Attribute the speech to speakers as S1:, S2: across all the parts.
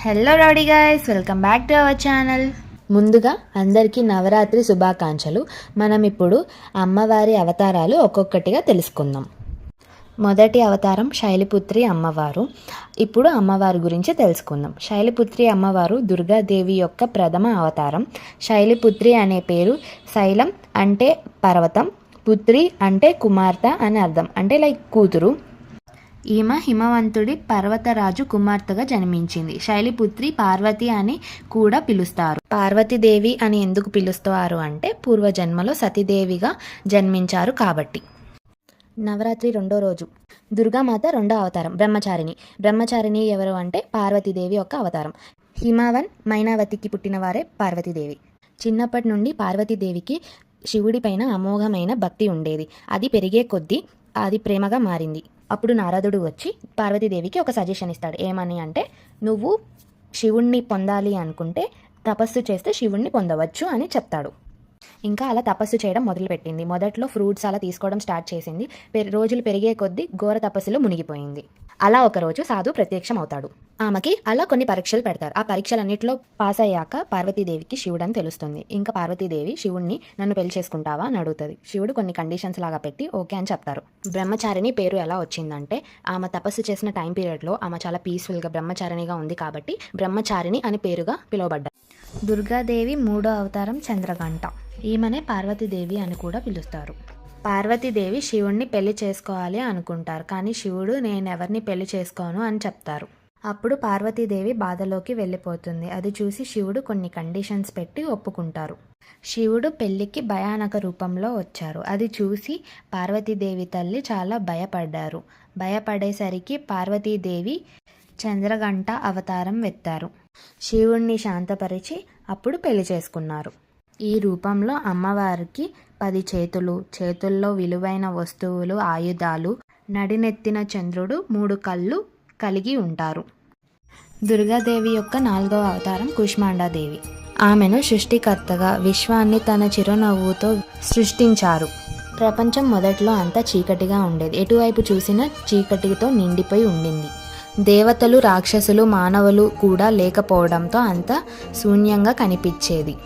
S1: Hello rowdy guys, welcome back to our channel.
S2: ముందుగా అందరికీ నవరాత్రి శుభాకాంక్షలు. మనం ఇప్పుడు అమ్మవారి అవతారాలు ఒక్కొక్కటిగా తెలుసుకుందాం. మొదటి అవతారం శైలపుత్రి అమ్మవారు. ఇప్పుడు అమ్మవారి గురించి తెలుసుకుందాం. శైలపుత్రి అమ్మవారు దుర్గాదేవి యొక్క ప్రథమ అవతారం. శైలపుత్రి అనే పేరు శైలం అంటే పర్వతం, పుత్రి అంటే కుమార్తె అని అర్థం, అంటే లైక్ కూతురు. ఈమె హిమవంతుడి పర్వతరాజు కుమార్తెగా జన్మించింది. శైలపుత్రి పార్వతి అని కూడా పిలుస్తారు. పార్వతీదేవి అని ఎందుకు పిలుస్తారు అంటే పూర్వజన్మలో సతీదేవిగా జన్మించారు కాబట్టి. నవరాత్రి రెండో రోజు దుర్గామాత రెండో అవతారం బ్రహ్మచారిణి. బ్రహ్మచారిణి ఎవరు అంటే పార్వతీదేవి యొక్క అవతారం. హిమవన్ మైనావతికి పుట్టిన వారే పార్వతీదేవి. చిన్నప్పటి నుండి పార్వతీదేవికి శివుడిపైన అమోఘమైన భక్తి ఉండేది. అది పెరిగే కొద్దీ అది ప్రేమగా మారింది. అప్పుడు నారదుడు వచ్చి పార్వతీదేవికి ఒక సజెషన్ ఇస్తాడు. ఏమని అంటే, నువ్వు శివుణ్ణి పొందాలి అనుకుంటే తపస్సు చేస్తే శివుణ్ణి పొందవచ్చు అని చెప్తాడు. ఇంకా అలా తపస్సు చేయడం మొదలుపెట్టింది. మొదట్లో ఫ్రూట్స్ అలా తీసుకోవడం స్టార్ట్ చేసింది. రోజులు పెరిగే కొద్దీ ఘోర తపస్సులో మునిగిపోయింది. అలా ఒకరోజు సాధు ప్రత్యక్షం అవుతాడు. ఆమెకి అలా కొన్ని పరీక్షలు పెడతారు. ఆ పరీక్షలన్నింటిలో పాస్ అయ్యాక పార్వతీదేవికి శివుడు అని తెలుస్తుంది. ఇంకా పార్వతీదేవి శివుణ్ణి నన్ను పెళ్లి చేసుకుంటావా అని అడుగుతుంది. శివుడు కొన్ని కండిషన్స్ లాగా పెట్టి ఓకే అని చెప్తారు. బ్రహ్మచారిణి పేరు ఎలా వచ్చిందంటే, ఆమె తపస్సు చేసిన టైం పీరియడ్లో ఆమె చాలా పీస్ఫుల్గా బ్రహ్మచారిణిగా ఉంది కాబట్టి బ్రహ్మచారిణి అని పేరుగా పిలువబడ్డారు. దుర్గాదేవి మూడో అవతారం చంద్రఘంట. ఈమెనే పార్వతీదేవి అని కూడా పిలుస్తారు. పార్వతీదేవి శివుణ్ణి పెళ్లి చేసుకోవాలి అనుకుంటారు, కానీ శివుడు నేనెవరిని పెళ్లి చేసుకోను అని చెప్తారు. అప్పుడు పార్వతీదేవి బాధలోకి వెళ్ళిపోతుంది. అది చూసి శివుడు కొన్ని కండిషన్స్ పెట్టి ఒప్పుకుంటారు. శివుడు పెళ్లికి భయానక రూపంలో వచ్చారు. అది చూసి పార్వతీదేవి తల్లి చాలా భయపడ్డారు. భయపడేసరికి పార్వతీదేవి చంద్రఘంట అవతారం ఎత్తారు. శివుణ్ణి శాంతపరిచి అప్పుడు పెళ్లి చేసుకున్నారు. ఈ రూపంలో అమ్మవారికి 10 చేతులు, చేతుల్లో విలువైన వస్తువులు, ఆయుధాలు, నడినెత్తిన చంద్రుడు, 3 కళ్ళు కలిగి ఉంటారు. దుర్గాదేవి యొక్క 4వ అవతారం కూష్మాండాదేవి. ఆమెను సృష్టికర్తగా విశ్వాన్ని తన చిరునవ్వుతో సృష్టించారు. ప్రపంచం మొదట్లో అంతా చీకటిగా ఉండేది. ఎటువైపు చూసినా చీకటితో నిండిపోయి ఉండింది. దేవతలు, రాక్షసులు, మానవులు కూడా లేకపోవడంతో అంతా శూన్యంగా కనిపించేది.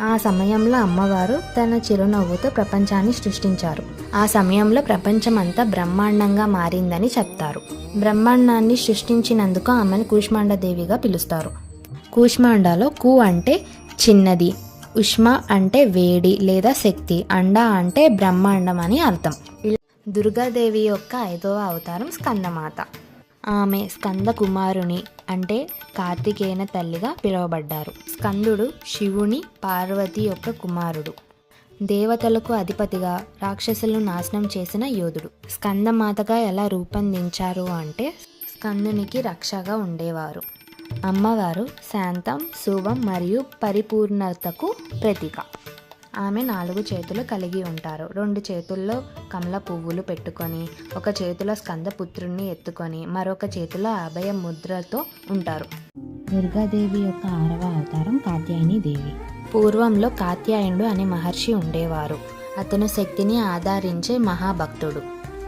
S2: ఆ సమయంలో అమ్మవారు తన చిరునవ్వుతో ప్రపంచాన్ని సృష్టించారు. ఆ సమయంలో ప్రపంచం అంతా బ్రహ్మాండంగా మారిందని చెప్తారు. బ్రహ్మాండాన్ని సృష్టించినందుకు ఆమెను కూష్మాండదేవిగా పిలుస్తారు. కూష్మాండలో కు అంటే చిన్నది, ఉష్మ అంటే వేడి లేదా శక్తి, అండ అంటే బ్రహ్మాండం అని అర్థం. దుర్గాదేవి యొక్క 5వ అవతారం స్కందమాత. ఆమె స్కంద కుమారుని అంటే కార్తికేయన తల్లిగా పిలువబడ్డారు. స్కందుడు శివుని, పార్వతి యొక్క కుమారుడు. దేవతలకు అధిపతిగా రాక్షసులను నాశనం చేసిన యోధుడు. స్కందమాతగా ఎలా రూపొందించారు అంటే, స్కందునికి రక్షగా ఉండేవారు. అమ్మవారు శాంతం, శుభం మరియు పరిపూర్ణతకు ప్రతీక. ఆమె 4 చేతులు కలిగి ఉంటారు. 2 చేతుల్లో కమల పువ్వులు పెట్టుకొని, ఒక చేతిలో స్కందపుత్రుణ్ణి ఎత్తుకొని, మరొక చేతిలో అభయ ముద్రతో ఉంటారు. దుర్గాదేవి యొక్క 6వ అవతారం కాత్యాయని దేవి. పూర్వంలో కాత్యాయనుడు అనే మహర్షి ఉండేవారు. అతను శక్తిని ఆధారించే మహాభక్తుడు.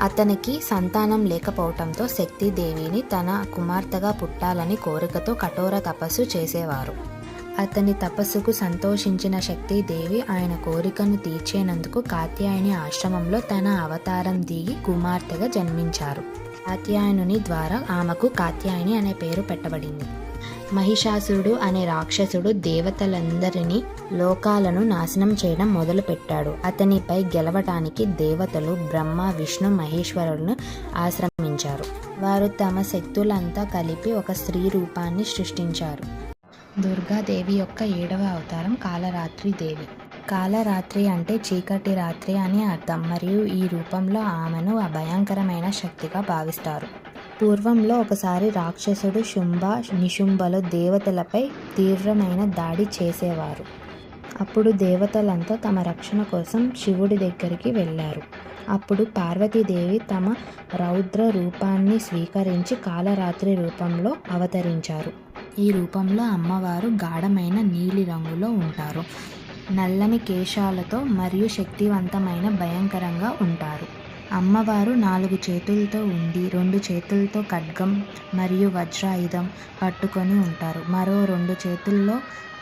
S2: అతనికి సంతానం లేకపోవటంతో శక్తిదేవిని తన కుమార్తెగా పుట్టాలని కోరికతో కఠోర తపస్సు చేసేవారు. అతని తపస్సుకు సంతోషించిన శక్తిదేవి ఆయన కోరికను తీర్చేందుకు కాత్యాయని ఆశ్రమంలో తన అవతారం దిగి కుమార్తెగా జన్మించారు. కాత్యాయనుని ద్వారా ఆమెకు కాత్యాయని అనే పేరు పెట్టబడింది. మహిషాసురుడు అనే రాక్షసుడు దేవతలందరినీ, లోకాలను నాశనం చేయడం మొదలుపెట్టాడు. అతనిపై గెలవటానికి దేవతలు బ్రహ్మ, విష్ణు, మహేశ్వరులను ఆశ్రమించారు. వారు తమ శక్తులంతా కలిపి ఒక స్త్రీ రూపాన్ని సృష్టించారు. దుర్గాదేవి యొక్క 7వ అవతారం కాలరాత్రి దేవి. కాలరాత్రి అంటే చీకటి రాత్రి అని అర్థం, మరియు ఈ రూపంలో ఆమెను అభయంకరమైన శక్తిగా భావిస్తారు. పూర్వంలో ఒకసారి రాక్షసుడు శుంభ, నిశుంభలు దేవతలపై తీవ్రమైన దాడి చేసేవారు. అప్పుడు దేవతలంతా తమ రక్షణ కోసం శివుడి దగ్గరికి వెళ్ళారు. అప్పుడు పార్వతీదేవి తమ రౌద్ర రూపాన్ని స్వీకరించి కాలరాత్రి రూపంలో అవతరించారు. ఈ రూపంలో అమ్మవారు గాఢమైన నీలి రంగులో ఉంటారు. నల్లని కేశాలతో మరియు శక్తివంతమైన భయంకరంగా ఉంటారు. అమ్మవారు 4 చేతులతో ఉండి 2 చేతులతో ఖడ్గం మరియు వజ్రాయుధం పట్టుకొని ఉంటారు. మరో 2 చేతుల్లో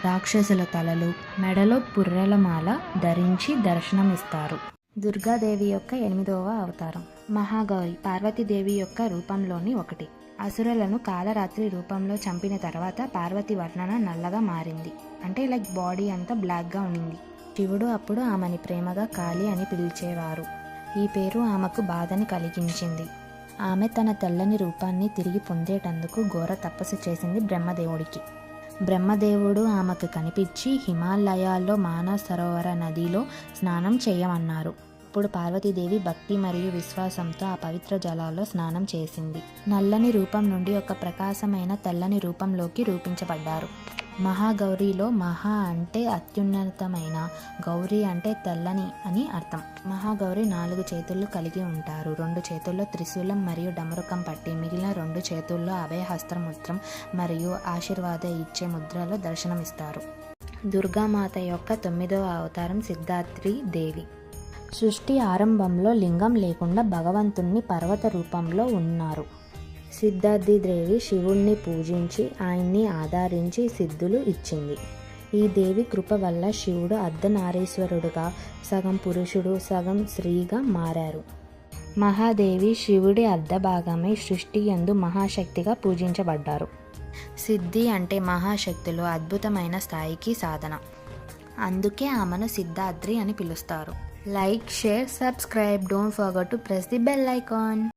S2: రాక్షసుల తలలు, మెడలో పుర్రెల మాల ధరించి దర్శనమిస్తారు. దుర్గాదేవి యొక్క 8వ అవతారం మహాగౌరి, పార్వతీదేవి యొక్క రూపంలోని ఒకటి. అసురులను కాలరాత్రి రూపంలో చంపిన తర్వాత పార్వతి వర్ణన నల్లగా మారింది. అంటే లైక్ బాడీ అంతా బ్లాక్గా ఉండింది. శివుడు అప్పుడు ఆమెని ప్రేమగా కాళి అని పిలిచేవారు. ఈ పేరు ఆమెకు బాధని కలిగించింది. ఆమె తన తెల్లని రూపాన్ని తిరిగి పొందేటందుకు ఘోర తపస్సు చేసింది బ్రహ్మదేవుడికి. బ్రహ్మదేవుడు ఆమెకు కనిపించి హిమాలయాల్లో మానస సరోవర నదిలో స్నానం చేయమన్నారు. అప్పుడు పార్వతీదేవి భక్తి మరియు విశ్వాసంతో ఆ పవిత్ర జలాల్లో స్నానం చేసింది. నల్లని రూపం నుండి ఒక ప్రకాశమైన తెల్లని రూపంలోకి రూపించబడ్డారు. మహాగౌరిలో మహా అంటే అత్యున్నతమైన, గౌరీ అంటే తెల్లని అని అర్థం. మహాగౌరి 4 చేతులు కలిగి ఉంటారు. 2 చేతుల్లో త్రిశూలం మరియు డమరుకం పట్టి, మిగిలిన 2 చేతుల్లో అభయహస్త ముద్రం మరియు ఆశీర్వాద ఇచ్చే ముద్రలో దర్శనమిస్తారు. దుర్గామాత యొక్క 9వ అవతారం సిద్ధాత్రి దేవి. సృష్టి ఆరంభంలో లింగం లేకుండా భగవంతుణ్ణి పర్వత రూపంలో ఉన్నారు. సిద్ధార్థి దేవి శివుణ్ణి పూజించి ఆయన్ని ఆదరించి సిద్ధులు ఇచ్చింది. ఈ దేవి కృప వల్ల శివుడు అర్ధనారీశ్వరుడుగా, సగం పురుషుడు సగం స్త్రీగా మారారు. మహాదేవి శివుడి అర్ధభాగమై సృష్టి యందు మహాశక్తిగా పూజించబడ్డారు. సిద్ధి అంటే మహాశక్తులు అద్భుతమైన స్థాయికి సాధన. అందుకే ఆమెను సిద్ధాద్రి అని పిలుస్తారు. Like, share, subscribe. Don't forget to press the bell icon.